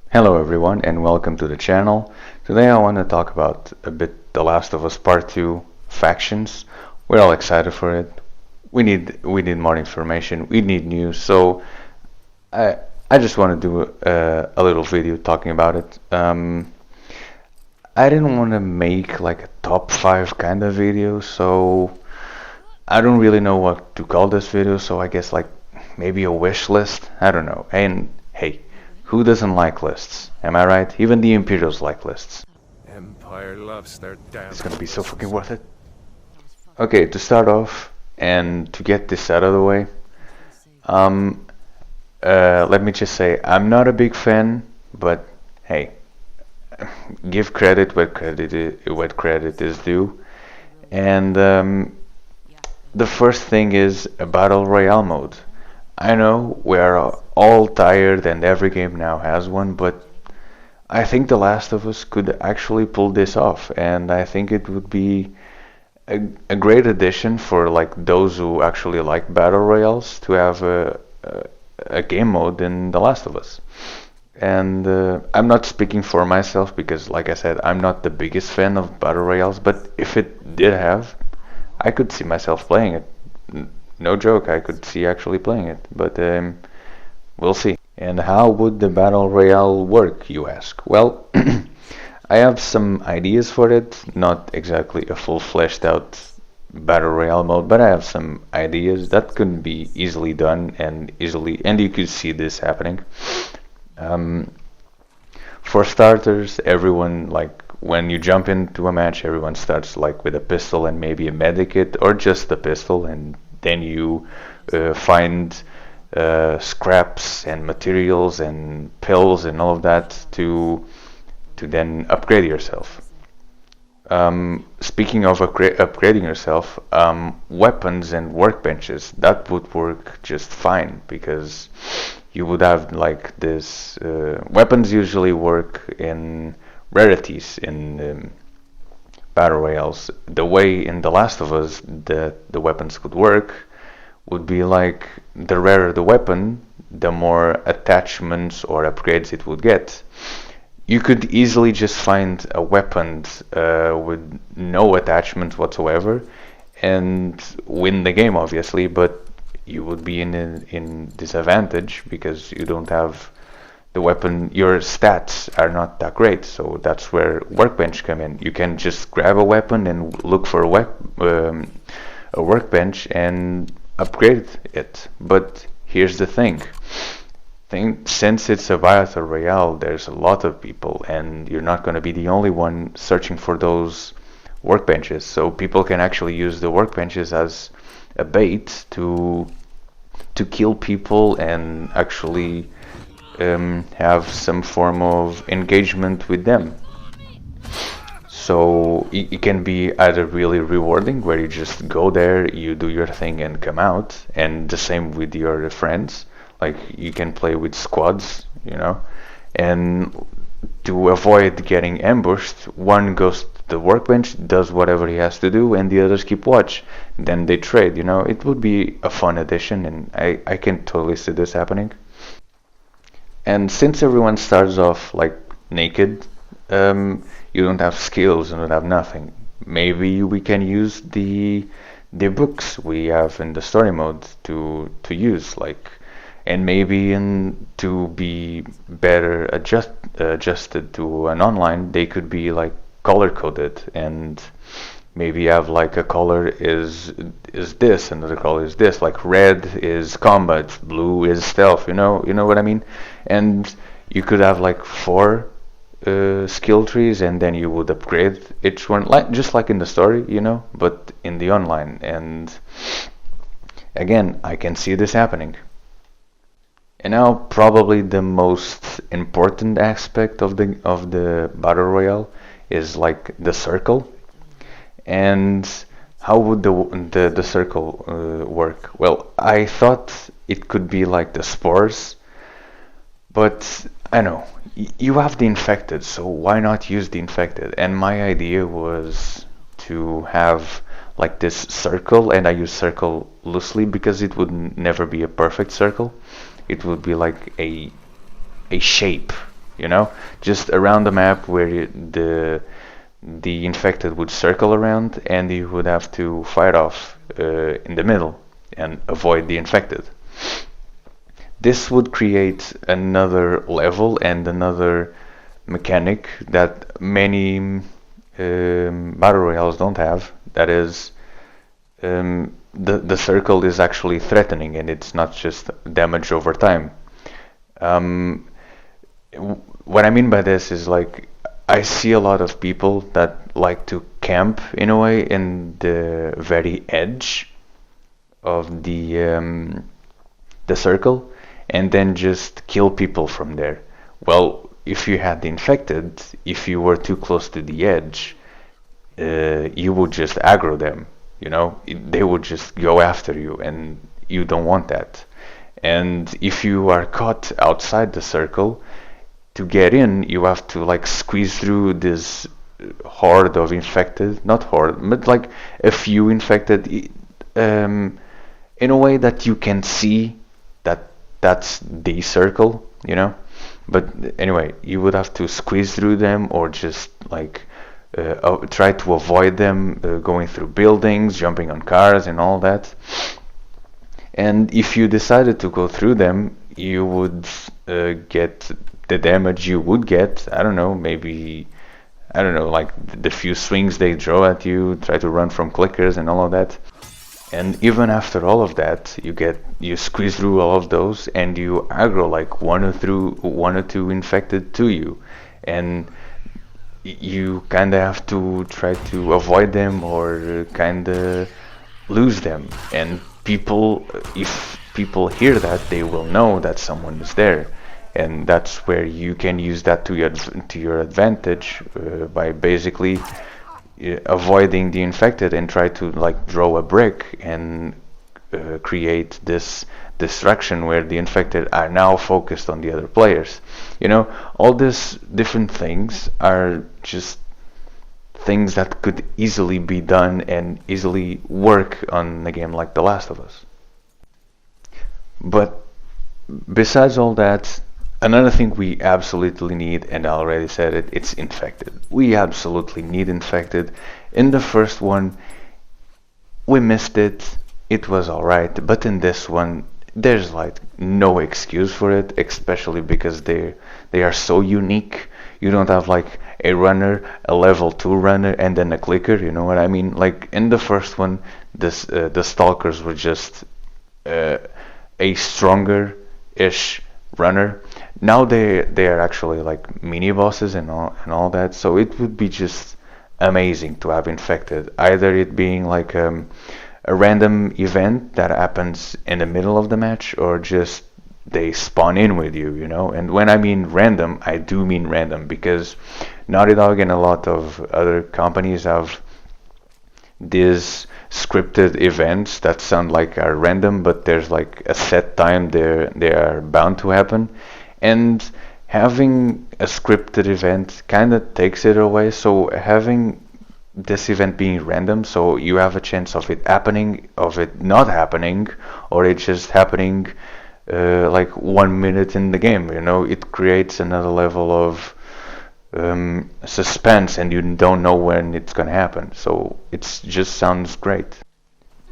Hello everyone and welcome to the channel. Today I want to talk about a bit The Last of Us Part 2 factions. We're all excited for it. We need more information. We need news. So I I just want to do a little video talking about it. I didn't want to make like a top 5 kind of video, so I don't really know what to call this video, so I guess like maybe a wish list. I don't know. And hey, who doesn't like lists? Am I right? Even the Imperials like lists. Empire loves their damn. It's gonna be so fucking worth it. Okay, to start off and to get this out of the way, um, let me just say I'm not a big fan, but hey, give credit what credit is due. And the first thing is a battle royale mode. I know we're all tired and every game now has one, but I think The Last of Us could actually pull this off, and I think it would be a great addition for like those who actually like battle royales to have a game mode in The Last of Us. And I'm not speaking for myself because, like I said, I'm not the biggest fan of battle royales, but if it did have, I could see myself playing it. No joke, I could see actually playing it, but we'll see. And how would the battle royale work, you ask? Well, I have some ideas for it, not exactly a full fleshed out battle royale mode, but I have some ideas that could be easily done and you could see this happening. Um, for starters, everyone like when you jump into a match, everyone starts like with a pistol and maybe a medikit or just a pistol, and then you find scraps and materials and pills and all of that to then upgrade yourself. Speaking of upgrading yourself, weapons and workbenches, that would work just fine because you would have like this. Weapons usually work in rarities in battle royales. The way in The Last of Us the weapons could work would be like the rarer the weapon, the more attachments or upgrades it would get. You could easily just find a weapon with no attachments whatsoever and win the game, obviously, but you would be in disadvantage because you don't have the weapon. Your stats are not that great, so that's where workbench come in. You can just grab a weapon and look for a workbench and upgrade it. But here's the thing. Since it's a battle royale, there's a lot of people, and you're not going to be the only one searching for those workbenches. So people can actually use the workbenches as a bait to kill people and actually have some form of engagement with them. So it can be either really rewarding, where you just go there, you do your thing and come out, and the same with your friends. Like you can play with squads, and to avoid getting ambushed, one goes to the workbench, does whatever he has to do, and the others keep watch. Then they trade, It would be a fun addition, and I can totally see this happening. And since everyone starts off like naked, you don't have skills, you don't have nothing. Maybe we can use the books we have in the story mode to use, like, and maybe to be better adjusted to an online, they could be like color coded, and maybe have like a color is this, another color is this, like red is combat, blue is stealth, you know what I mean? And you could have like 4 skill trees, and then you would upgrade each one, like just like in the story, but in the online. And again, I can see this happening. And now probably the most important aspect of the battle royale is like the circle. And how would the circle work? Well, I thought it could be like the spores, but I know you have the infected, so why not use the infected? And my idea was to have like this circle, and I use circle loosely because it would never be a perfect circle. It would be like a shape, you know, just around the map where the infected would circle around, and you would have to fight off in the middle and avoid the infected. This would create another level and another mechanic that many battle royales don't have. That is, the circle is actually threatening, and it's not just damage over time. Um, what I mean by this is, like, I see a lot of people that like to camp in a way in the very edge of the circle, and then just kill people from there. Well, if you had the infected, if you were too close to the edge, you would just aggro them. You know, they would just go after you, and you don't want that. And if you are caught outside the circle, to get in, you have to like squeeze through this horde of infected, not horde, but like a few infected, in a way that you can see that that's the circle, you know. But anyway, you would have to squeeze through them, or just like try to avoid them, going through buildings, jumping on cars, and all that. And if you decided to go through them, you would get the damage you would get. I don't know, maybe, I don't know, like the few swings they throw at you, try to run from clickers and all of that. And even after all of that, you squeeze through all of those, and you aggro like one or two infected to you, and you kind of have to try to avoid them, or kind of lose them. And if people hear that, they will know that someone is there, and that's where you can use that to your advantage, by basically avoiding the infected, and try to like draw a brick and create this distraction where the infected are now focused on the other players. You know, all these different things are just things that could easily be done and easily work on a game like The Last of Us. But besides all that, another thing we absolutely need, and I already said it, it's infected. We absolutely need infected. In the first one, we missed it. It was alright, but in this one, there's like no excuse for it, especially because they are so unique. You don't have like a runner, a level 2 runner, and then a clicker, you know what I mean? Like in the first one, the stalkers were just a stronger-ish runner. Now they are actually like mini bosses and all that, so it would be just amazing to have infected. Either it being like a random event that happens in the middle of the match, or just they spawn in with you, you know. And when I mean random, I do mean random, because Naughty Dog and a lot of other companies have these scripted events that sound like are random, but there's like a set time they are bound to happen. And having a scripted event kind of takes it away. So having this event being random, so you have a chance of it happening, of it not happening, or it just happening like 1 minute in the game, you know, it creates another level of suspense, and you don't know when it's gonna happen. So it just sounds great.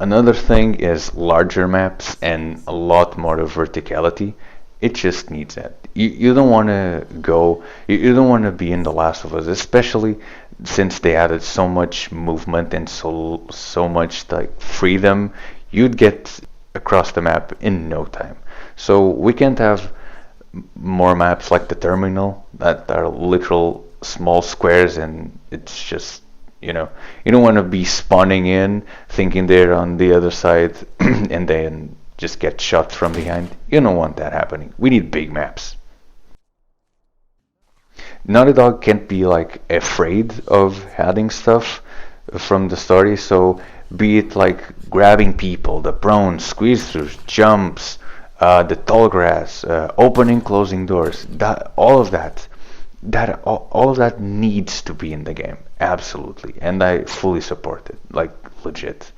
Another thing is larger maps and a lot more of verticality. It just needs that. You don't want to you don't want to be in The Last of Us, especially since they added so much movement and so much like freedom. You'd get across the map in no time. So we can't have more maps like the terminal that are literal small squares, and it's just, you know, you don't want to be spawning in thinking they're on the other side and then just get shot from behind. You don't want that happening. We need big maps. Naughty Dog can't be like afraid of adding stuff from the story, so be it like grabbing people, the prone, squeeze throughs, jumps, the tall grass, opening, closing doors, all of that needs to be in the game, absolutely, and I fully support it, like legit.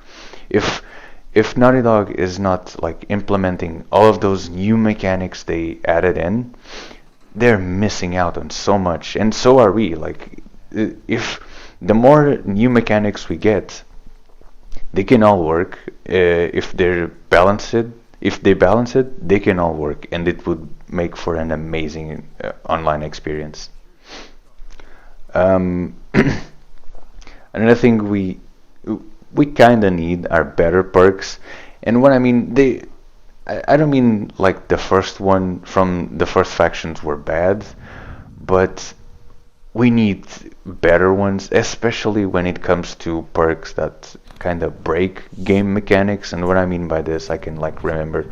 If Naughty Dog is not like implementing all of those new mechanics they added in, they're missing out on so much, and so are we. Like, if the more new mechanics we get, they can all work. If they're balanced, if they balance it, they can all work, and it would make for an amazing online experience. Um, Another thing we kind of need are better perks, and what I mean I don't mean like the first one from the first factions were bad, but we need better ones, especially when it comes to perks that kind of break game mechanics. And what I mean by this, I can like remember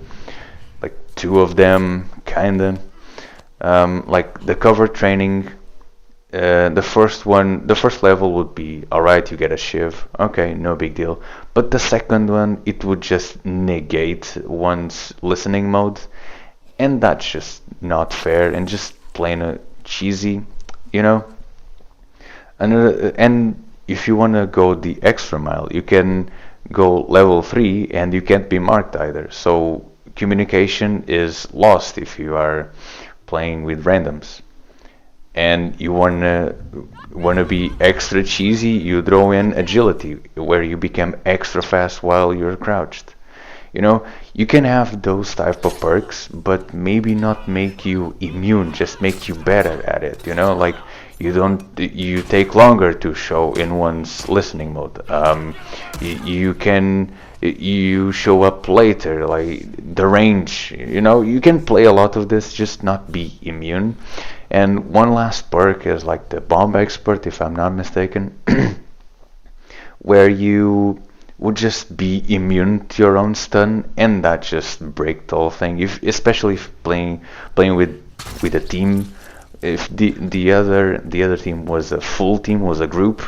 like two of them, kinda. Like the cover training. The first one, the first level would be alright, you get a shiv, okay, no big deal. But the second one, it would just negate one's listening mode, and that's just not fair and just plain cheesy, you know. And if you want to go the extra mile, you can go level 3 and you can't be marked either. So communication is lost if you are playing with randoms. And you wanna be extra cheesy, you throw in agility, where you become extra fast while you're crouched. You know, you can have those type of perks, but maybe not make you immune, just make you better at it. You know, like you take longer to show in one's listening mode. You show up later, like the range. You know, you can play a lot of this, just not be immune. And one last perk is like the bomb expert, if I'm not mistaken, where you would just be immune to your own stun, and that just break the whole thing. Especially if playing with a team, if the other team was a full team, was a group,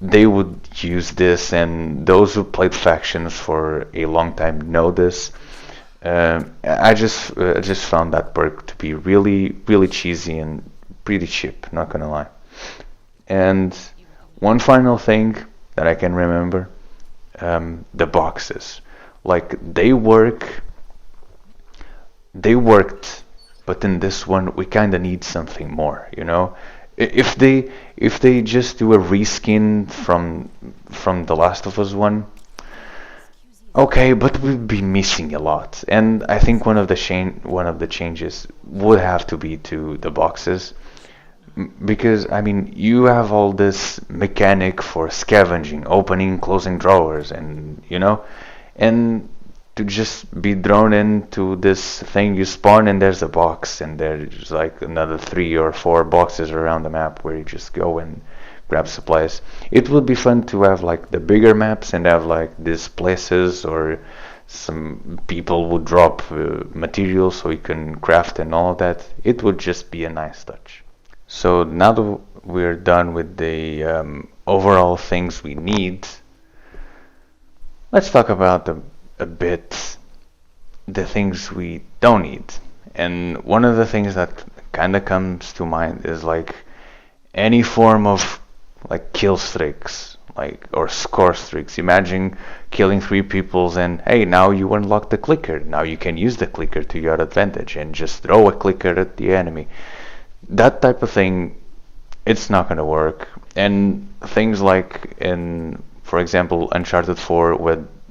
they would use this, and those who played factions for a long time know this. I just found that perk to be really really cheesy and pretty cheap, not gonna lie. And one final thing that I can remember, the boxes. Like they worked, but in this one we kind of need something more, you know. If they just do a reskin from the Last of Us one, okay, but we've been missing a lot, and I think one of the changes would have to be to the boxes, because I mean you have all this mechanic for scavenging, opening, closing drawers, and and to just be thrown into this thing, you spawn and there's a box, and there's like another 3 or 4 boxes around the map where you just go and grab supplies. It would be fun to have like the bigger maps and have like these places, or some people would drop materials so you can craft and all of that. It would just be a nice touch. So now that we're done with the overall things we need, let's talk about a bit the things we don't need. And one of the things that kind of comes to mind is like any form of like kill streaks, like, or score streaks. Imagine killing 3 people and hey, now you unlock the clicker. Now you can use the clicker to your advantage and just throw a clicker at the enemy. That type of thing, it's not gonna work. And things like in, for example, Uncharted 4,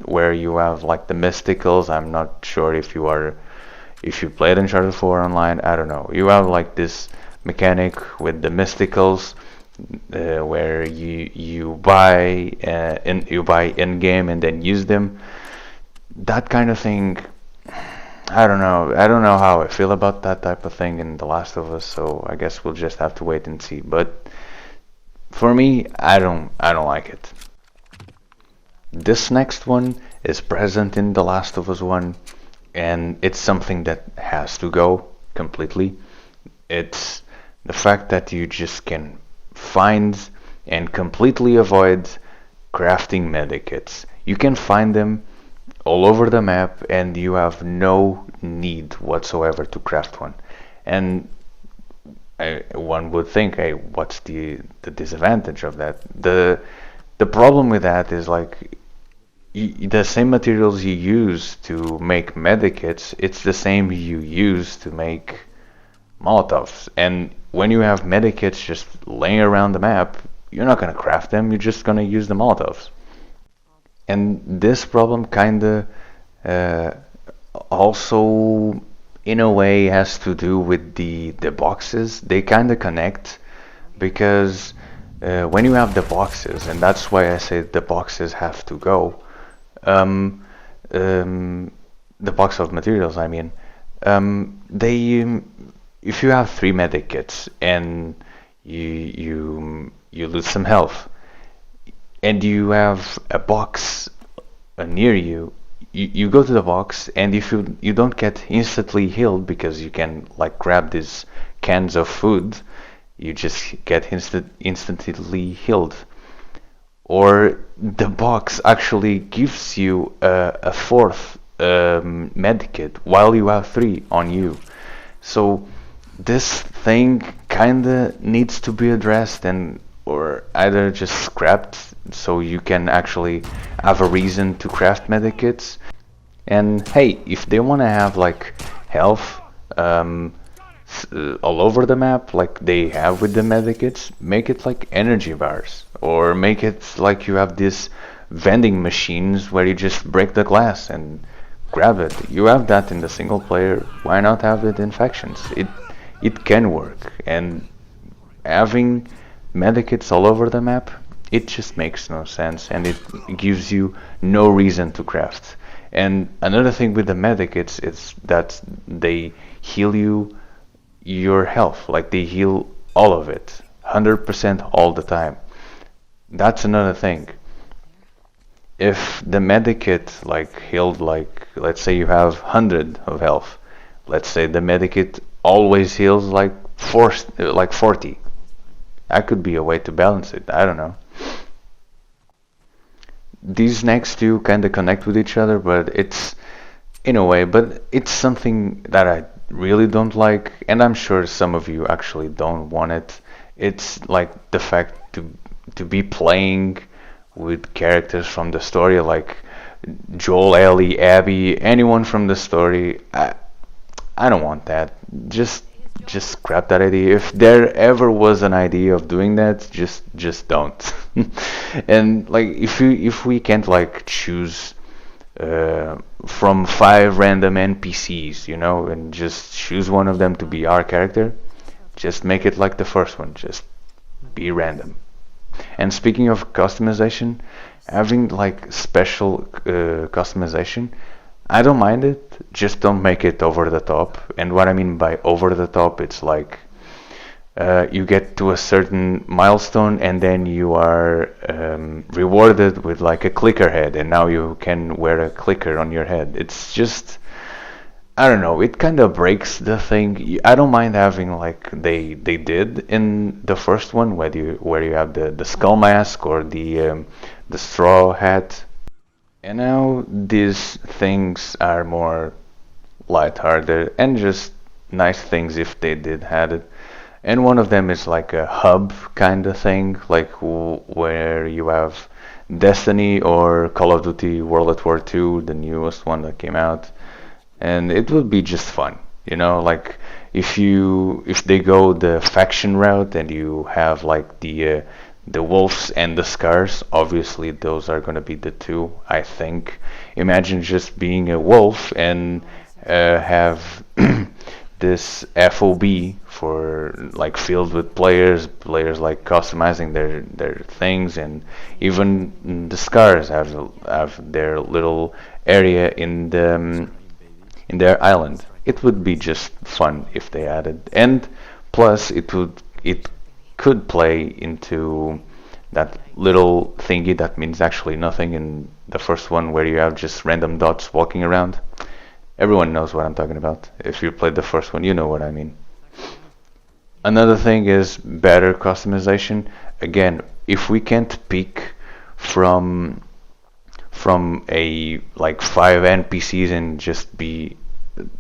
where you have like the mysticals. I'm not sure if you played Uncharted 4 online. I don't know. You have like this mechanic with the mysticals, where you buy in game and then use them. That kind of thing. I don't know. I don't know how I feel about that type of thing in The Last of Us. So I guess we'll just have to wait and see. But for me, I don't like it. This next one is present in The Last of Us 1, and it's something that has to go completely. It's the fact that you just can find and completely avoid crafting medikits. You can find them all over the map, and you have no need whatsoever to craft one. And one would think, hey, what's the disadvantage of that? The problem with that is like the same materials you use to make medikits, it's the same you use to make Molotovs. And when you have medikits just laying around the map, you're not gonna craft them, you're just gonna use the Molotovs. And this problem kinda uh, also in a way has to do with the boxes. They kinda connect because when you have the boxes, and that's why I say the boxes have to go. Um, the box of materials, I mean, they if you have three medic kits and you lose some health, and you have a box near you, you go to the box, and if you don't get instantly healed because you can like grab these cans of food, you just get instantly healed. Or the box actually gives you a fourth medkit while you have three on you. So this thing kinda needs to be addressed and or either just scrapped so you can actually have a reason to craft medikits. And hey, if they want to have like health all over the map like they have with the medikits, make it like energy bars, or make it like you have these vending machines where you just break the glass and grab it. You have that in the single player, why not have it in factions? It can work, and having medikits all over the map, it just makes no sense, and it gives you no reason to craft. And another thing with the medikits is that they heal you your health, like they heal all of it, 100% all the time. That's another thing. If the medikit like healed, like let's say you have 100 of health, let's say the medikit always heals like 40. That could be a way to balance it. I don't know. These next two kind of connect with each other, but it's in a way, but it's something that I really don't like, and I'm sure some of you actually don't want it. It's like the fact to be playing with characters from the story, like Joel, Ellie, Abby, anyone from the story. I don't want that. Just scrap that idea. If there ever was an idea of doing that, just don't. And like if we can't like choose from 5 random NPCs, you know, and just choose one of them to be our character, just make it like the first one. Just be random. And speaking of customization, having like special customization, I don't mind it, just don't make it over the top. And what I mean by over the top, it's like you get to a certain milestone and then you are rewarded with like a clicker head, and now you can wear a clicker on your head. It's just, I don't know, it kind of breaks the thing. I don't mind having like they did in the first one, where you have the skull mask or the straw hat. And now these things are more lighthearted and just nice things if they did had it. And one of them is like a hub kind of thing, like where you have Destiny or Call of Duty World at War 2, the newest one that came out. And it would be just fun, you know, like if they go the faction route and you have like the wolves and the scars, obviously those are going to be the two, I think. Imagine just being a wolf and have this FOB for like filled with players like customizing their things, and even the scars have their little area in their island. It would be just fun if they added, and plus it could play into that little thingy that means actually nothing in the first one, where you have just random dots walking around. Everyone knows what I'm talking about. If you played the first one, you know what I mean. Another thing is better customization. Again, if we can't pick from a like 5 NPCs and just be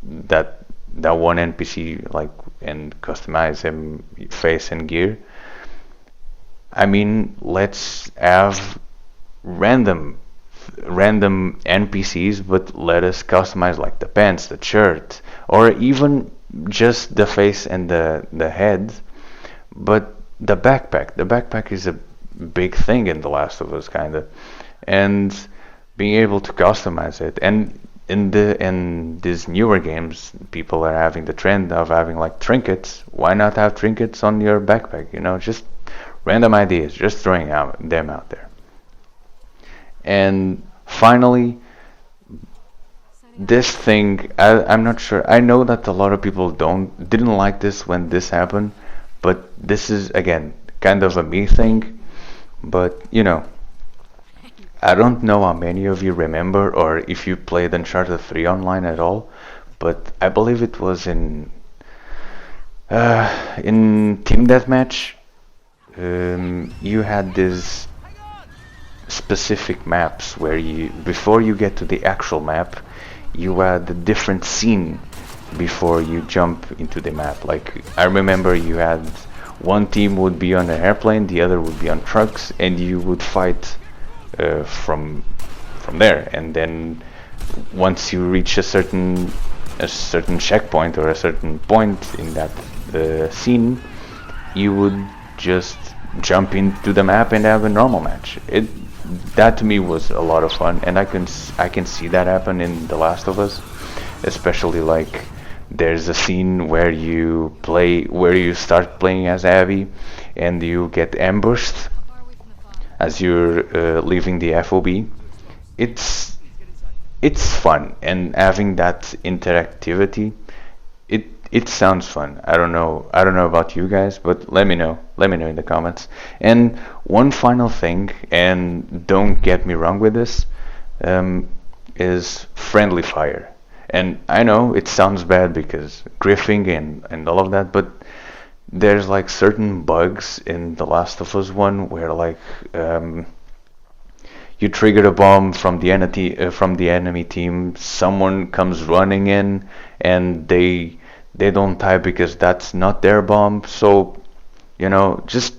that one NPC, like, and customize him face and gear, I mean, let's have random NPCs, but let us customize like the pants, the shirt, or even just the face and the head, but the backpack is a big thing in The Last of Us, kind of, and being able to customize it. And in these newer games, people are having the trend of having like trinkets. Why not have trinkets on your backpack? Just random ideas, just throwing them out there. And finally, this thing, I'm not sure. I know that a lot of people didn't like this when this happened, but this is again kind of a me thing. But I don't know how many of you remember or if you played Uncharted 3 online at all, but I believe it was in Team Deathmatch. You had these specific maps where before you get to the actual map, you had a different scene before you jump into the map. Like I remember you had one team would be on an airplane, the other would be on trucks, and you would fight from there. And then once you reach a certain checkpoint or a certain point in that scene, you would just jump into the map and have a normal match. That to me was a lot of fun, and I can see that happen in The Last of Us, especially like there's a scene where you start playing as Abby and you get ambushed as you're leaving the FOB. It's fun, and having that interactivity, it sounds fun. I don't know about you guys, but let me know in the comments. And one final thing, and don't get me wrong with this, is friendly fire. And I know it sounds bad because griffing and all of that, but there's like certain bugs in The Last of Us 1 where like you trigger a bomb from the enemy team, someone comes running in and they don't die because that's not their bomb. So just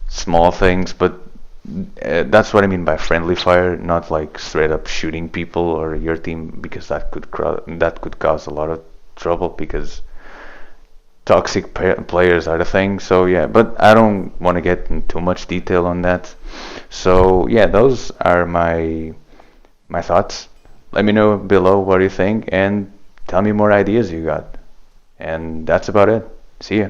small things, but that's what I mean by friendly fire, not like straight up shooting people or your team, because that could cause a lot of trouble because toxic players are the thing. So yeah, but I don't want to get in too much detail on that. So yeah, those are my thoughts. Let me know below what you think and tell me more ideas you got. And that's about it. See ya.